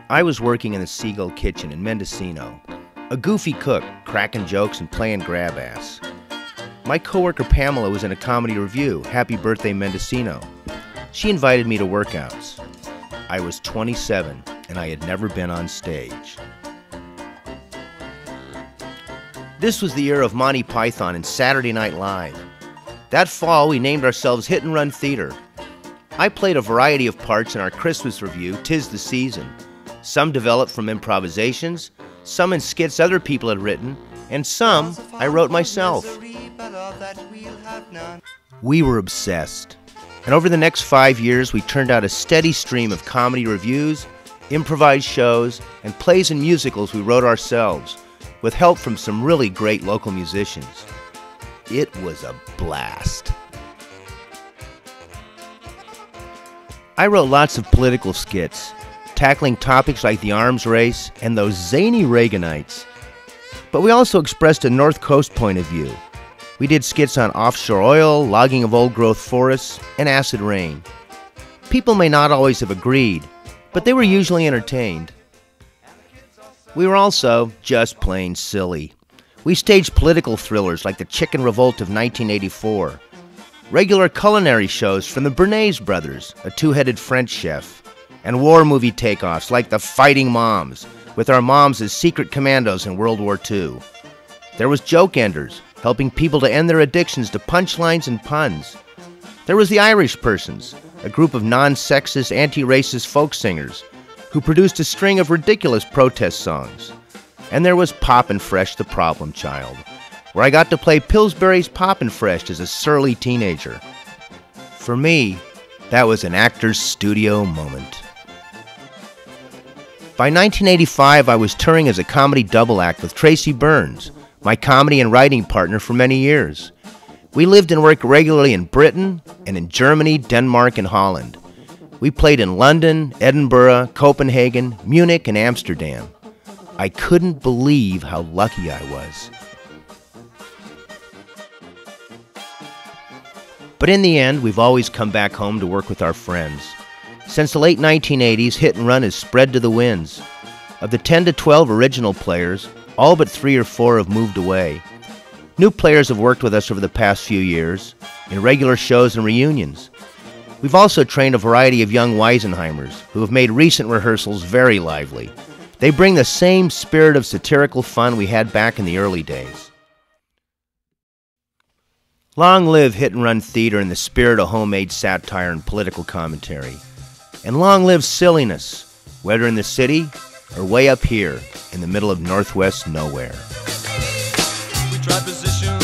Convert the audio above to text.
I was working in the Seagull Kitchen in Mendocino, a goofy cook, cracking jokes and playing grab ass. My coworker Pamela was in a comedy revue, Happy Birthday Mendocino. She invited me to workouts. I was 27 and I had never been on stage. This was the era of Monty Python and Saturday Night Live. That fall, we named ourselves Hit and Run Theater. I played a variety of parts in our Christmas revue, 'Tis the Season. Some developed from improvisations, some in skits other people had written, and some I wrote myself. We were obsessed, and over the next 5 years we turned out a steady stream of comedy revues, improvised shows, and plays and musicals we wrote ourselves, with help from some really great local musicians. It was a blast. I wrote lots of political skits, tackling topics like the arms race and those zany Reaganites. But we also expressed a North Coast point of view. We did skits on offshore oil, logging of old-growth forests, and acid rain. People may not always have agreed, but they were usually entertained. We were also just plain silly. We staged political thrillers like the Chicken Revolt of 1984, regular culinary shows from the Bernays brothers, a two-headed French chef, and war movie takeoffs like The Fighting Moms, with our moms as secret commandos in World War II. There was Joke Enders, helping people to end their addictions to punchlines and puns. There was the Irish Persons, a group of non-sexist, anti-racist folk singers who produced a string of ridiculous protest songs. And there was Poppin' Fresh the Problem Child, where I got to play Pillsbury's Poppin' Fresh as a surly teenager. For me, that was an actor's studio moment. By 1985, I was touring as a comedy double act with Tracy Burns, my comedy and writing partner for many years. We lived and worked regularly in Britain and in Germany, Denmark, and Holland. We played in London, Edinburgh, Copenhagen, Munich, and Amsterdam. I couldn't believe how lucky I was. But in the end, we've always come back home to work with our friends. Since the late 1980s, Hit and Run has spread to the winds. Of the 10 to 12 original players, all but 3 or 4 have moved away. New players have worked with us over the past few years, in regular shows and reunions. We've also trained a variety of young Weisenheimers who have made recent rehearsals very lively. They bring the same spirit of satirical fun we had back in the early days. Long live Hit and Run Theater in the spirit of homemade satire and political commentary. And long live silliness, whether in the city or way up here in the middle of Northwest nowhere. We try position